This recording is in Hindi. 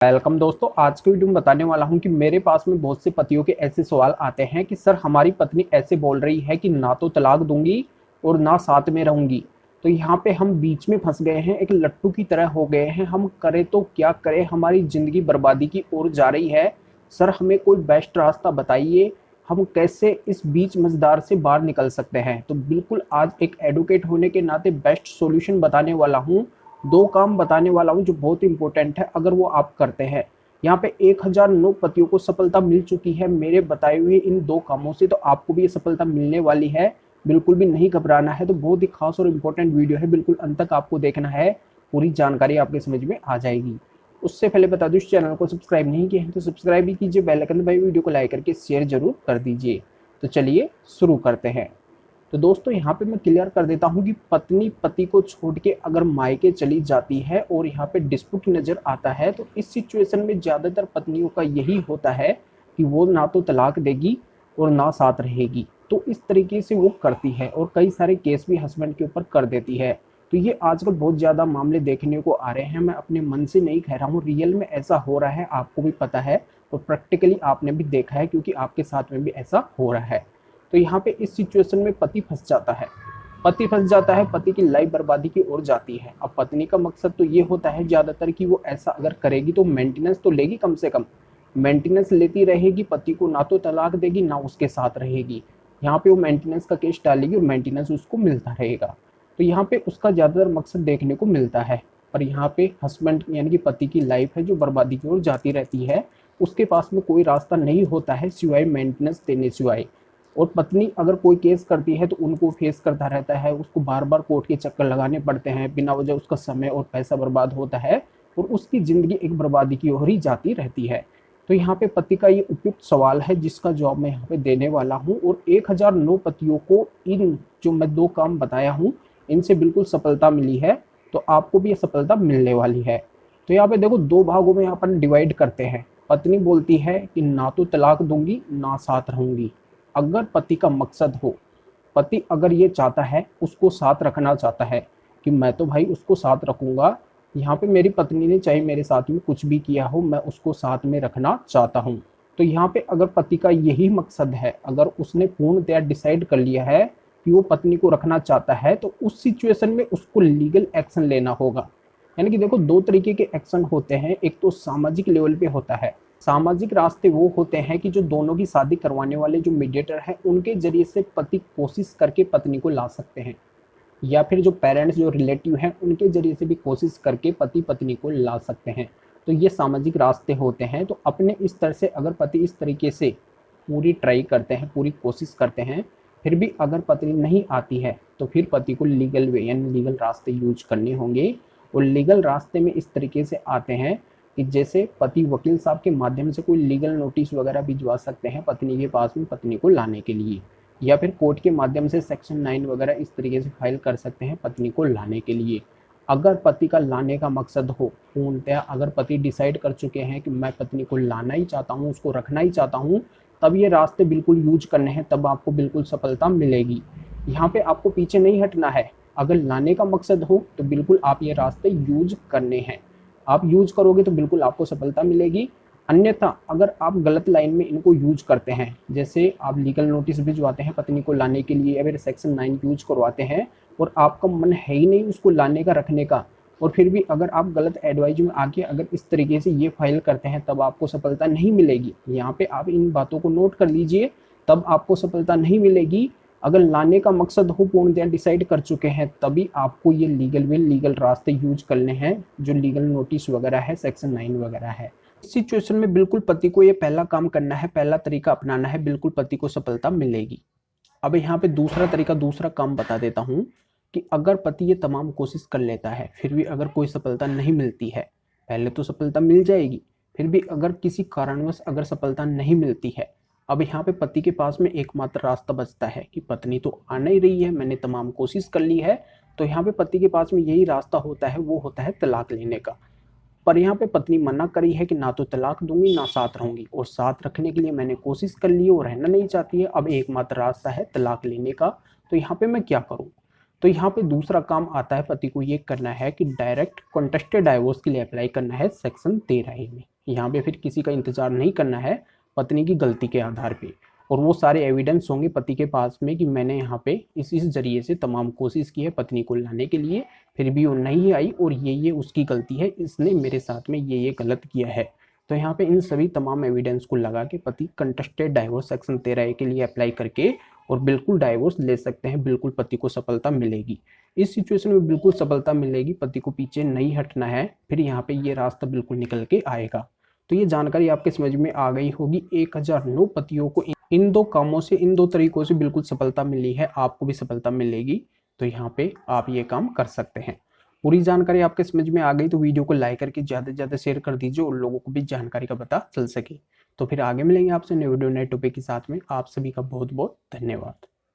वेलकम दोस्तों। आज की वीडियो में बताने वाला हूं कि मेरे पास में बहुत से पतियों के ऐसे सवाल आते हैं कि सर हमारी पत्नी ऐसे बोल रही है कि ना तो तलाक दूंगी और ना साथ में रहूंगी। तो यहाँ पे हम बीच में फंस गए हैं, एक लट्टू की तरह हो गए हैं। हम करें तो क्या करें, हमारी जिंदगी बर्बादी की ओर जा रही है। सर हमें कोई बेस्ट रास्ता बताइए, हम कैसे इस बीच मझधार से बाहर निकल सकते हैं। तो बिल्कुल आज एक एडवोकेट होने के नाते बेस्ट सॉल्यूशन बताने वाला हूँ। दो काम बताने वाला हूँ जो बहुत इंपॉर्टेंट है, अगर वो आप करते हैं। यहाँ पे 1009 पतियों को सफलता मिल चुकी है मेरे बताए हुए इन दो कामों से, तो आपको भी ये सफलता मिलने वाली है। बिल्कुल भी नहीं घबराना है। तो बहुत ही खास और इम्पोर्टेंट वीडियो है, बिल्कुल अंत तक आपको देखना है, पूरी जानकारी आपके समझ में आ जाएगी। उससे पहले बता दूं, इस चैनल को सब्सक्राइब नहीं किया है तो सब्सक्राइब भी कीजिए, बेल आइकन दबाइए, वीडियो को लाइक करके शेयर जरूर कर दीजिए। तो चलिए शुरू करते हैं। तो दोस्तों यहाँ पे मैं क्लियर कर देता हूँ कि पत्नी पति को छोड़ के अगर मायके चली जाती है और यहाँ पे डिस्प्यूट नजर आता है, तो इस सिचुएशन में ज्यादातर पत्नियों का यही होता है कि वो ना तो तलाक देगी और ना साथ रहेगी। तो इस तरीके से वो करती है और कई सारे केस भी हस्बैंड के ऊपर कर देती है। तो ये आजकल बहुत ज्यादा मामले देखने को आ रहे हैं। मैं अपने मन से नहीं कह रहा हूँ, रियल में ऐसा हो रहा है, आपको भी पता है और प्रैक्टिकली आपने भी देखा है, क्योंकि आपके साथ में भी ऐसा हो रहा है। तो यहाँ पे इस सिचुएशन में पति फंस जाता है। पति फंस जाता है, पति की लाइफ बर्बादी की ओर जाती है। अब पत्नी का मकसद तो ये होता है ज्यादातर कि वो ऐसा अगर करेगी तो मेंटेनेंस तो लेगी, कम से कम मेंटेनेंस लेती रहेगी, पति को ना तो तलाक देगी ना उसके साथ रहेगी। यहाँ पे वो मेंटेनेंस का केस डालेगी और मेंटेनेंस उसको मिलता रहेगा। तो यहाँ पे उसका ज्यादातर मकसद देखने को मिलता है। पर यहाँ पे हस्बैंड यानी कि पति की लाइफ है जो बर्बादी की ओर जाती रहती है। उसके पास में कोई रास्ता नहीं होता है सिवाय मेंटेनेंस देने सिवाय। और पत्नी अगर कोई केस करती है तो उनको फेस करता रहता है, उसको बार बार कोर्ट के चक्कर लगाने पड़ते हैं, बिना वजह उसका समय और पैसा बर्बाद होता है और उसकी जिंदगी एक बर्बादी की ओर ही जाती रहती है। तो यहाँ पे पति का ये उपयुक्त सवाल है जिसका जवाब मैं यहाँ पे देने वाला हूँ। और 1009 पतियों को इन जो मैं दो काम बताया हूँ इनसे बिल्कुल सफलता मिली है, तो आपको भी ये सफलता मिलने वाली है। तो यहाँ पे देखो, दो भागों में यहाँ पर डिवाइड करते हैं। पत्नी बोलती है कि ना तो तलाक दूंगी ना साथ रहूंगी। अगर पति का मकसद हो, पति अगर ये चाहता है, उसको साथ रखना चाहता है कि मैं तो भाई उसको साथ रखूंगा, यहाँ पे मेरी पत्नी ने चाहे मेरे साथ में कुछ भी किया हो, मैं उसको साथ में रखना चाहता हूँ। तो यहाँ पे अगर पति का यही मकसद है, अगर उसने पूर्णतया डिसाइड कर लिया है कि वो पत्नी को रखना चाहता है, तो उस सिचुएशन में उसको लीगल एक्शन लेना होगा। यानी कि देखो, दो तरीके के एक्शन होते हैं। एक तो सामाजिक लेवल पे होता है। सामाजिक रास्ते वो होते हैं कि जो दोनों की शादी करवाने वाले जो मीडिएटर हैं उनके जरिए से पति कोशिश करके पत्नी को ला सकते हैं, या फिर जो पेरेंट्स जो रिलेटिव हैं उनके जरिए से भी कोशिश करके पति पत्नी को ला सकते हैं। तो ये सामाजिक रास्ते होते हैं। तो अपने इस तरह से अगर पति इस तरीके से पूरी ट्राई करते हैं, पूरी कोशिश करते हैं, फिर भी अगर पत्नी नहीं आती है, तो फिर पति को लीगल वे यानी लीगल रास्ते यूज करने होंगे। और लीगल रास्ते में इस तरीके से आते हैं कि जैसे पति वकील साहब के माध्यम से कोई लीगल नोटिस वगैरह भिजवा सकते हैं पत्नी के पास में पत्नी को लाने के लिए, या फिर कोर्ट के माध्यम से सेक्शन 9 वगैरह इस तरीके से फाइल कर सकते हैं पत्नी को लाने के लिए। अगर पति का लाने का मकसद हो पूर्णतया, अगर पति डिसाइड कर चुके हैं कि मैं पत्नी को लाना ही चाहता हूँ, उसको रखना ही चाहता हूँ, तब ये रास्ते बिल्कुल यूज करने हैं, तब आपको बिल्कुल सफलता मिलेगी। यहाँ पे आपको पीछे नहीं हटना है। अगर लाने का मकसद हो तो बिल्कुल आप ये रास्ते यूज करने हैं। आप यूज करोगे तो बिल्कुल आपको सफलता मिलेगी। अन्यथा अगर आप गलत लाइन में इनको यूज करते हैं, जैसे आप लीगल नोटिस भिजवाते हैं पत्नी को लाने के लिए या फिर सेक्शन 9 यूज करवाते हैं और आपका मन है ही नहीं उसको लाने का, रखने का, और फिर भी अगर आप गलत एडवाइज में आके अगर इस तरीके से ये फाइल करते हैं, तब आपको सफलता नहीं मिलेगी। यहाँ पे आप इन बातों को नोट कर लीजिए, तब आपको सफलता नहीं मिलेगी। अगर लाने का मकसद हो, पूर्णतया डिसाइड कर चुके हैं, तभी आपको ये लीगल वे लीगल रास्ते यूज करने हैं, जो लीगल नोटिस वगैरह है, सेक्शन 9 वगैरह है। इस सिचुएशन में बिल्कुल पति को ये पहला काम करना है, पहला तरीका अपनाना है, बिल्कुल पति को सफलता मिलेगी। अब यहाँ पे दूसरा तरीका, दूसरा काम बता देता हूँ कि अगर पति ये तमाम कोशिश कर लेता है, फिर भी अगर कोई सफलता नहीं मिलती है, पहले तो सफलता मिल जाएगी, फिर भी अगर किसी कारणवश अगर सफलता नहीं मिलती है, अब यहाँ पे पति के पास में एकमात्र रास्ता बचता है कि पत्नी तो आ नहीं रही है, मैंने तमाम कोशिश कर ली है। तो यहाँ पे पति के पास में यही रास्ता होता है, वो होता है तलाक लेने का। पर यहाँ पे पत्नी मना करी है कि ना तो तलाक दूंगी ना साथ रहूंगी, और साथ रखने के लिए मैंने कोशिश कर ली है और रहना नहीं चाहती है। अब एकमात्र रास्ता है तलाक लेने का। तो यहाँ पे मैं क्या करूँ? तो यहाँ पे दूसरा काम आता है, पति को ये करना है कि डायरेक्ट कॉन्टेस्टेड डाइवोर्स के लिए अप्लाई करना है सेक्शन 13A में। यहाँ पे फिर किसी का इंतजार नहीं करना है पत्नी की गलती के आधार पे, और वो सारे एविडेंस होंगे पति के पास में कि मैंने यहाँ पे इस जरिए से तमाम कोशिश की है पत्नी को लाने के लिए, फिर भी वो नहीं आई और ये उसकी गलती है, इसने मेरे साथ में ये गलत किया है। तो यहाँ पे इन सभी तमाम एविडेंस को लगा के पति कंटेस्टेड डाइवोर्स सेक्शन 13A के लिए अप्लाई करके और बिल्कुल डाइवोर्स ले सकते हैं, बिल्कुल पति को सफलता मिलेगी। इस सिचुएशन में बिल्कुल सफलता मिलेगी, पति को पीछे नहीं हटना है, फिर यहाँ पे ये रास्ता बिल्कुल निकल के आएगा। तो ये जानकारी आपके समझ में आ गई होगी। 1009 पतियों को इन दो कामों से, इन दो तरीकों से बिल्कुल सफलता मिली है, आपको भी सफलता मिलेगी। तो यहाँ पे आप ये काम कर सकते हैं। पूरी जानकारी आपके समझ में आ गई तो वीडियो को लाइक करके ज़्यादा से ज़्यादा शेयर कर दीजिए और लोगों को भी जानकारी का पता चल सके। तो फिर आगे मिलेंगे आपसे नए वीडियो नए टॉपिक के साथ में। आप सभी का बहुत बहुत धन्यवाद।